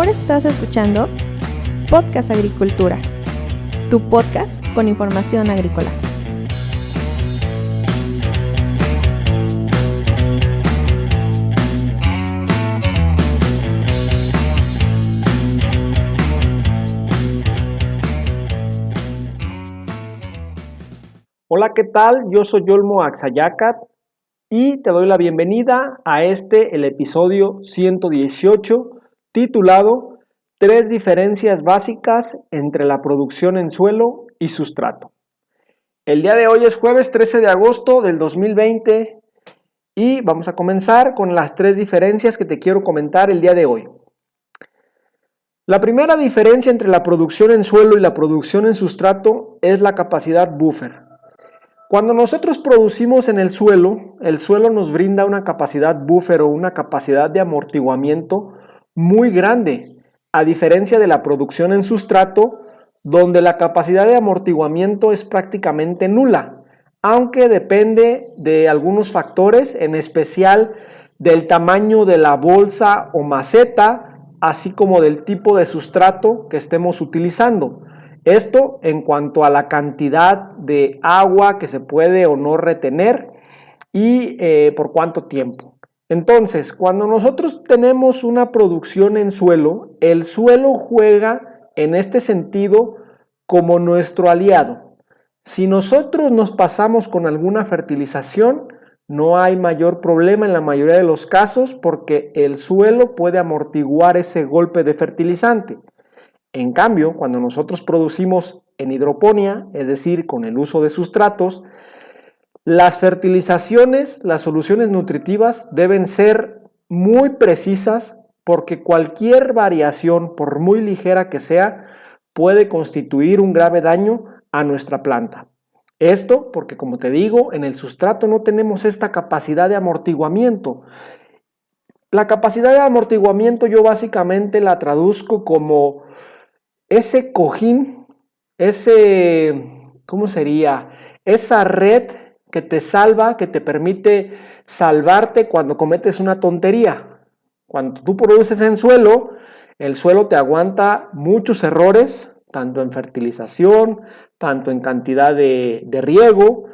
Ahora estás escuchando Podcast Agricultura, tu podcast con información agrícola. Hola, ¿qué tal? Yo soy Olmo Axayacat y te doy la bienvenida a el episodio 118, titulado 3 diferencias básicas entre la producción en suelo y sustrato. El día de hoy es jueves 13 de agosto del 2020 y vamos a comenzar con las 3 diferencias que te quiero comentar el día de hoy. La primera diferencia entre la producción en suelo y la producción en sustrato es la capacidad buffer. Cuando nosotros producimos en el suelo nos brinda una capacidad buffer o una capacidad de amortiguamiento muy grande, a diferencia de la producción en sustrato, donde la capacidad de amortiguamiento es prácticamente nula, aunque depende de algunos factores, en especial del tamaño de la bolsa o maceta, así como del tipo de sustrato que estemos utilizando. Esto en cuanto a la cantidad de agua que se puede o no retener y por cuánto tiempo. Entonces, cuando nosotros tenemos una producción en suelo, el suelo juega en este sentido como nuestro aliado. Si nosotros nos pasamos con alguna fertilización, no hay mayor problema en la mayoría de los casos porque el suelo puede amortiguar ese golpe de fertilizante. En cambio, cuando nosotros producimos en hidroponía, es decir, con el uso de sustratos, las fertilizaciones, las soluciones nutritivas deben ser muy precisas porque cualquier variación, por muy ligera que sea, puede constituir un grave daño a nuestra planta. Esto porque, como te digo, en el sustrato no tenemos esta capacidad de amortiguamiento. La capacidad de amortiguamiento yo básicamente la traduzco como ese cojín, ¿cómo sería? Esa red que te salva, que te permite salvarte cuando cometes una tontería. Cuando tú produces en suelo, el suelo te aguanta muchos errores, tanto en fertilización, tanto en cantidad de riego,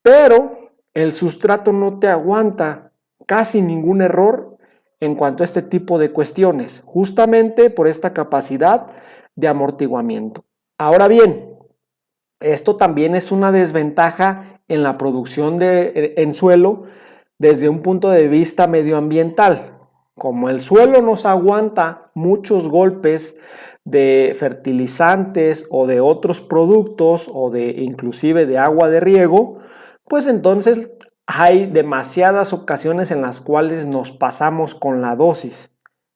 pero el sustrato no te aguanta casi ningún error en cuanto a este tipo de cuestiones, justamente por esta capacidad de amortiguamiento. Ahora bien, esto también es una desventaja en la producción en suelo desde un punto de vista medioambiental. Como el suelo nos aguanta muchos golpes de fertilizantes o de otros productos o inclusive de agua de riego, pues entonces hay demasiadas ocasiones en las cuales nos pasamos con la dosis,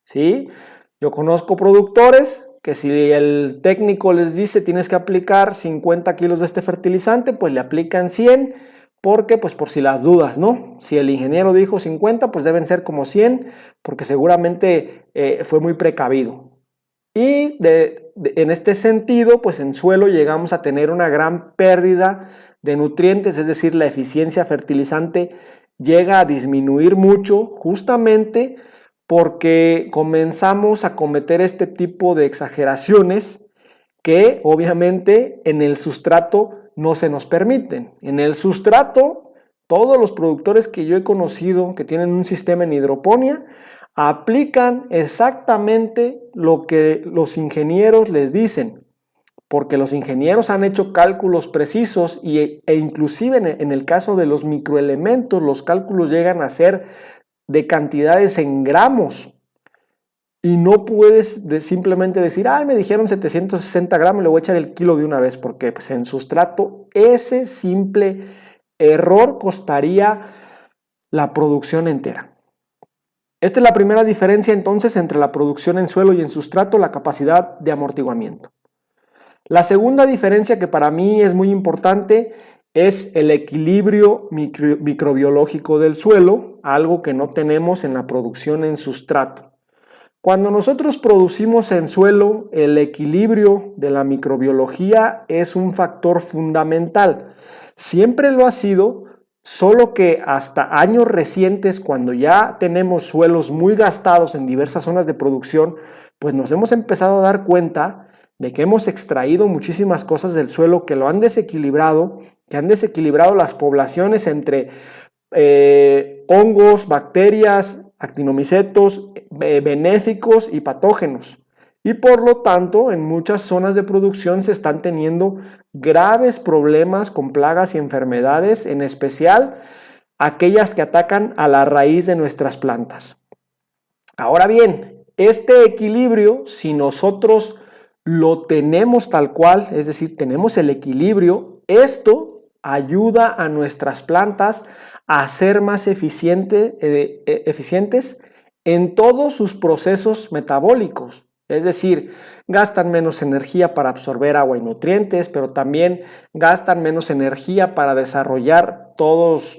¿sí? Yo conozco productores que si el técnico les dice tienes que aplicar 50 kilos de este fertilizante, pues le aplican 100, porque pues por si las dudas, ¿no? Si el ingeniero dijo 50, pues deben ser como 100, porque seguramente fue muy precavido. Y en este sentido, pues en suelo llegamos a tener una gran pérdida de nutrientes, es decir, la eficiencia fertilizante llega a disminuir mucho justamente porque comenzamos a cometer este tipo de exageraciones que obviamente en el sustrato no se nos permiten. En el sustrato, todos los productores que yo he conocido que tienen un sistema en hidroponía aplican exactamente lo que los ingenieros les dicen, porque los ingenieros han hecho cálculos precisos e inclusive en el caso de los microelementos, los cálculos llegan a ser de cantidades en gramos y no puedes simplemente decir, me dijeron 760 gramos, le voy a echar el kilo de una vez, porque pues en sustrato ese simple error costaría la producción entera. Esta es la primera diferencia entonces entre la producción en suelo y en sustrato, la capacidad de amortiguamiento. La segunda diferencia que para mí es muy importante es el equilibrio microbiológico del suelo, algo que no tenemos en la producción en sustrato. Cuando nosotros producimos en suelo, el equilibrio de la microbiología es un factor fundamental. Siempre lo ha sido, solo que hasta años recientes, cuando ya tenemos suelos muy gastados en diversas zonas de producción, pues nos hemos empezado a dar cuenta de que hemos extraído muchísimas cosas del suelo que lo han desequilibrado, que han desequilibrado las poblaciones entre hongos, bacterias, actinomicetos, benéficos y patógenos. Y por lo tanto, en muchas zonas de producción se están teniendo graves problemas con plagas y enfermedades, en especial aquellas que atacan a la raíz de nuestras plantas. Ahora bien, este equilibrio, si nosotros lo tenemos tal cual, es decir, tenemos el equilibrio, esto ayuda a nuestras plantas a ser más eficientes en todos sus procesos metabólicos. Es decir, gastan menos energía para absorber agua y nutrientes, pero también gastan menos energía para desarrollar todos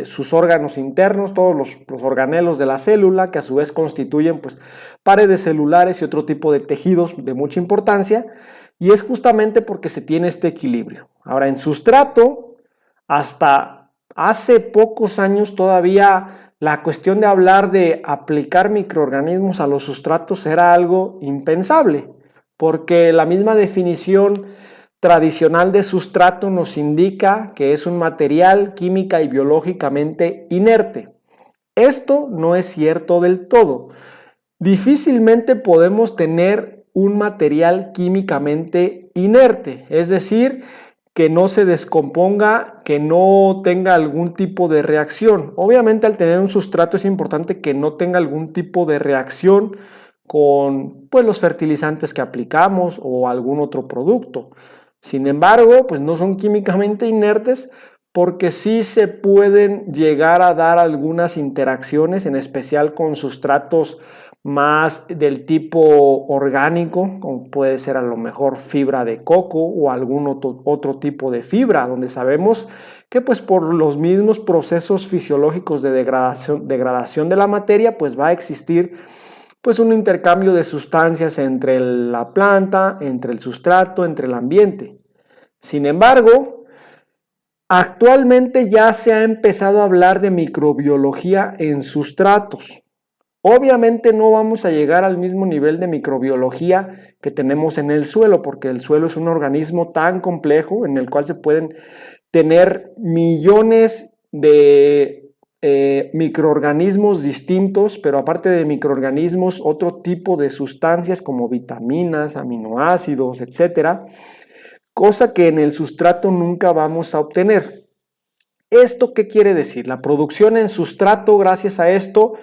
sus órganos internos, todos los organelos de la célula, que a su vez constituyen pues, paredes celulares y otro tipo de tejidos de mucha importancia, y es justamente porque se tiene este equilibrio. Ahora, en sustrato, hasta hace pocos años todavía la cuestión de hablar de aplicar microorganismos a los sustratos era algo impensable, porque la misma definición tradicional de sustrato nos indica que es un material química y biológicamente inerte. Esto no es cierto del todo. Difícilmente podemos tener un material químicamente inerte, es decir, que no se descomponga, que no tenga algún tipo de reacción. Obviamente al tener un sustrato es importante que no tenga algún tipo de reacción con pues, los fertilizantes que aplicamos o algún otro producto. Sin embargo, pues no son químicamente inertes porque sí se pueden llegar a dar algunas interacciones, en especial con sustratos más del tipo orgánico, como puede ser a lo mejor fibra de coco o algún otro tipo de fibra, donde sabemos que pues por los mismos procesos fisiológicos de degradación de la materia, pues va a existir pues un intercambio de sustancias entre la planta, entre el sustrato, entre el ambiente. Sin embargo, actualmente ya se ha empezado a hablar de microbiología en sustratos. Obviamente no vamos a llegar al mismo nivel de microbiología que tenemos en el suelo, porque el suelo es un organismo tan complejo en el cual se pueden tener millones de microorganismos distintos, pero aparte de microorganismos, otro tipo de sustancias como vitaminas, aminoácidos, etcétera, cosa que en el sustrato nunca vamos a obtener. ¿Esto qué quiere decir? La producción en sustrato, gracias a esto,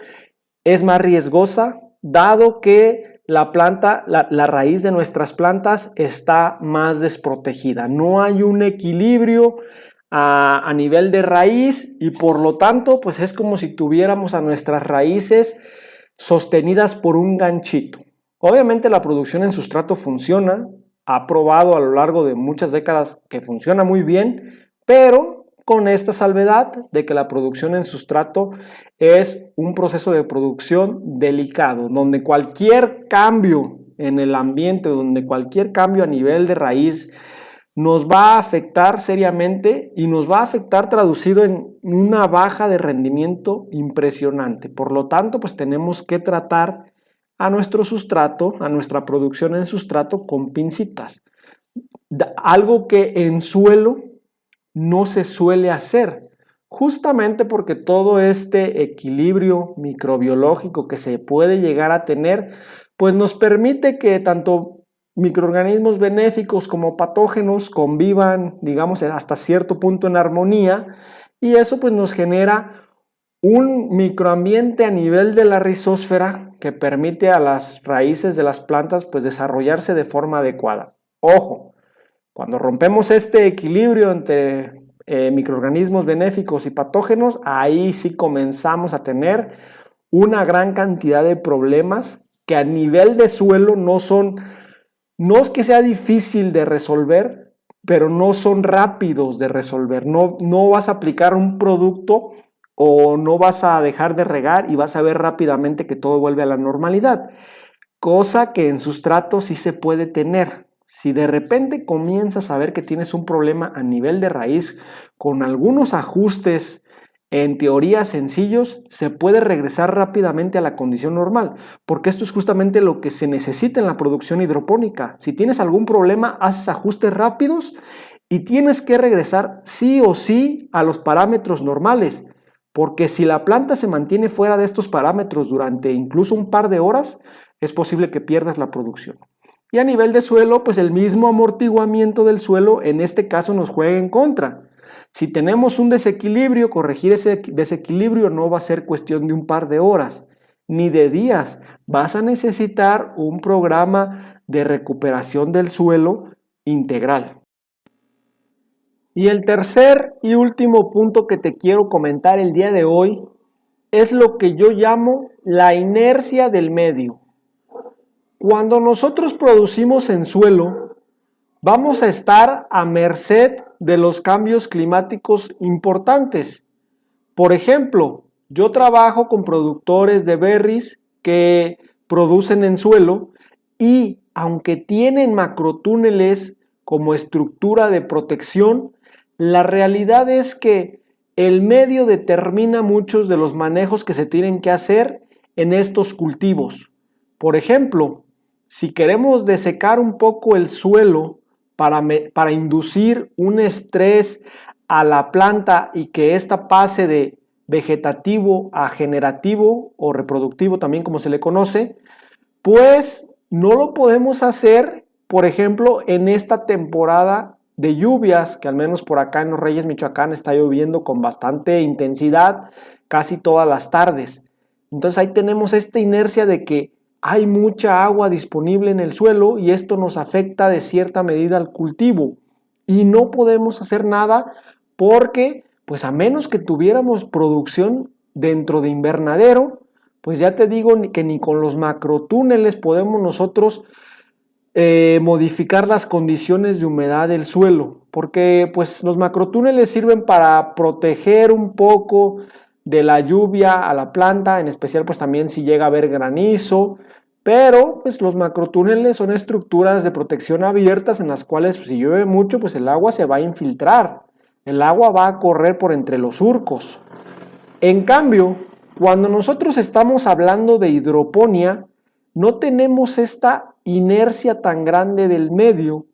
es más riesgosa, dado que la raíz de nuestras plantas está más desprotegida. No hay un equilibrio a nivel de raíz y por lo tanto, pues es como si tuviéramos a nuestras raíces sostenidas por un ganchito. Obviamente la producción en sustrato funciona, ha probado a lo largo de muchas décadas que funciona muy bien, pero con esta salvedad de que la producción en sustrato es un proceso de producción delicado, donde cualquier cambio en el ambiente, donde cualquier cambio a nivel de raíz nos va a afectar seriamente y nos va a afectar traducido en una baja de rendimiento impresionante. Por lo tanto, pues tenemos que tratar a nuestro sustrato, a nuestra producción en sustrato con pincitas. Algo que en suelo no se suele hacer, justamente porque todo este equilibrio microbiológico que se puede llegar a tener, pues nos permite que tanto microorganismos benéficos como patógenos convivan, digamos, hasta cierto punto en armonía, y eso pues nos genera un microambiente a nivel de la rizósfera que permite a las raíces de las plantas pues desarrollarse de forma adecuada. Ojo, cuando rompemos este equilibrio entre microorganismos benéficos y patógenos, ahí sí comenzamos a tener una gran cantidad de problemas que a nivel de suelo no es que sea difícil de resolver, pero no son rápidos de resolver. No vas a aplicar un producto o no vas a dejar de regar y vas a ver rápidamente que todo vuelve a la normalidad, cosa que en sustrato sí se puede tener. Si de repente comienzas a ver que tienes un problema a nivel de raíz con algunos ajustes en teoría sencillos, se puede regresar rápidamente a la condición normal, porque esto es justamente lo que se necesita en la producción hidropónica. Si tienes algún problema, haces ajustes rápidos y tienes que regresar sí o sí a los parámetros normales, porque si la planta se mantiene fuera de estos parámetros durante incluso un par de horas, es posible que pierdas la producción. Y a nivel de suelo, pues el mismo amortiguamiento del suelo en este caso nos juega en contra. Si tenemos un desequilibrio, corregir ese desequilibrio no va a ser cuestión de un par de horas, ni de días. Vas a necesitar un programa de recuperación del suelo integral. Y el tercer y último punto que te quiero comentar el día de hoy es lo que yo llamo la inercia del medio. Cuando nosotros producimos en suelo, vamos a estar a merced de los cambios climáticos importantes. Por ejemplo, yo trabajo con productores de berries que producen en suelo y aunque tienen macrotúneles como estructura de protección, la realidad es que el medio determina muchos de los manejos que se tienen que hacer en estos cultivos. Por ejemplo, si queremos desecar un poco el suelo para inducir un estrés a la planta y que ésta pase de vegetativo a generativo o reproductivo también como se le conoce, pues no lo podemos hacer, por ejemplo, en esta temporada de lluvias, que al menos por acá en Los Reyes, Michoacán, está lloviendo con bastante intensidad casi todas las tardes. Entonces ahí tenemos esta inercia de que hay mucha agua disponible en el suelo y esto nos afecta de cierta medida al cultivo y no podemos hacer nada porque, pues a menos que tuviéramos producción dentro de invernadero, pues ya te digo que ni con los macrotúneles podemos nosotros modificar las condiciones de humedad del suelo, porque pues los macrotúneles sirven para proteger un poco de la lluvia a la planta, en especial pues también si llega a haber granizo, pero pues los macrotúneles son estructuras de protección abiertas en las cuales pues, si llueve mucho pues el agua se va a infiltrar, el agua va a correr por entre los surcos. En cambio, cuando nosotros estamos hablando de hidroponía, no tenemos esta inercia tan grande del medio,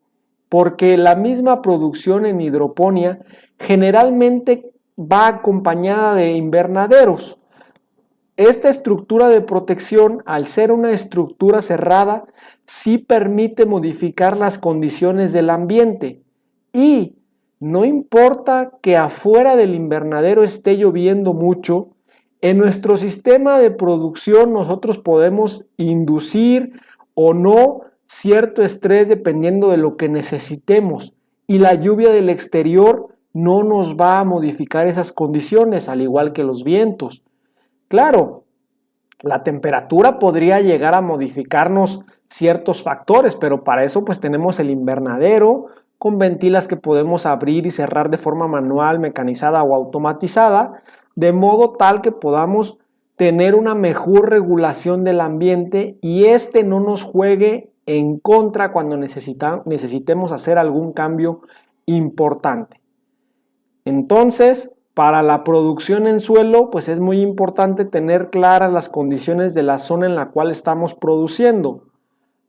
porque la misma producción en hidroponía generalmente va acompañada de invernaderos. Esta estructura de protección, al ser una estructura cerrada, sí permite modificar las condiciones del ambiente y no importa que afuera del invernadero esté lloviendo mucho, en nuestro sistema de producción nosotros podemos inducir o no cierto estrés dependiendo de lo que necesitemos y la lluvia del exterior no nos va a modificar esas condiciones, al igual que los vientos. Claro, la temperatura podría llegar a modificarnos ciertos factores, pero para eso pues tenemos el invernadero con ventilas que podemos abrir y cerrar de forma manual, mecanizada o automatizada, de modo tal que podamos tener una mejor regulación del ambiente y este no nos juegue en contra cuando necesitemos hacer algún cambio importante. Entonces, para la producción en suelo, pues es muy importante tener claras las condiciones de la zona en la cual estamos produciendo,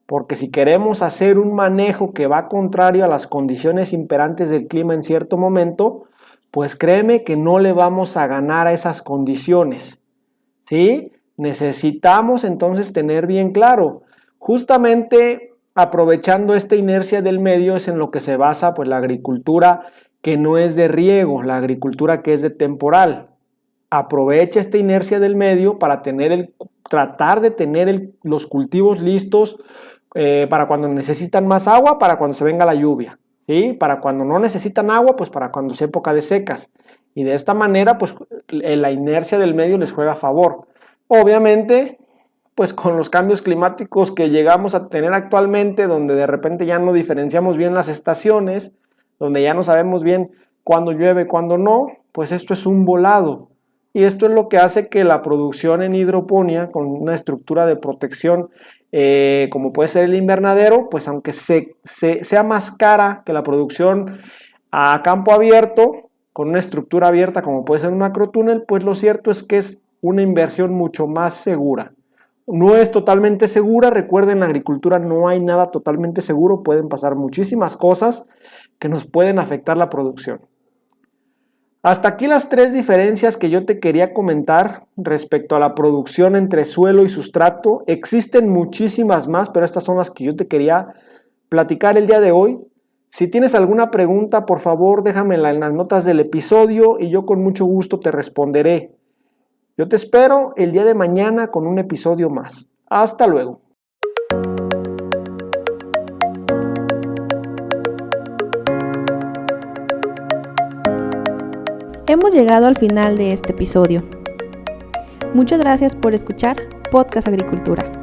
porque si queremos hacer un manejo que va contrario a las condiciones imperantes del clima en cierto momento, pues créeme que no le vamos a ganar a esas condiciones, ¿sí? Necesitamos entonces tener bien claro, justamente aprovechando esta inercia del medio es en lo que se basa pues la agricultura que no es de riego, la agricultura que es de temporal. Aprovecha esta inercia del medio para tratar de tener los cultivos listos para cuando necesitan más agua, para cuando se venga la lluvia, ¿sí? Para cuando no necesitan agua, pues para cuando sea época de secas. Y de esta manera, pues la inercia del medio les juega a favor. Obviamente, pues con los cambios climáticos que llegamos a tener actualmente, donde de repente ya no diferenciamos bien las estaciones, donde ya no sabemos bien cuándo llueve, cuándo no, pues esto es un volado. Y esto es lo que hace que la producción en hidroponía, con una estructura de protección como puede ser el invernadero, pues aunque sea más cara que la producción a campo abierto, con una estructura abierta como puede ser un macrotúnel, pues lo cierto es que es una inversión mucho más segura. No es totalmente segura, recuerden, en la agricultura no hay nada totalmente seguro, pueden pasar muchísimas cosas que nos pueden afectar la producción. Hasta aquí las 3 diferencias que yo te quería comentar respecto a la producción entre suelo y sustrato. Existen muchísimas más, pero estas son las que yo te quería platicar el día de hoy. Si tienes alguna pregunta, por favor, déjamela en las notas del episodio y yo con mucho gusto te responderé. Yo te espero el día de mañana con un episodio más. Hasta luego. Hemos llegado al final de este episodio. Muchas gracias por escuchar Podcast Agricultura.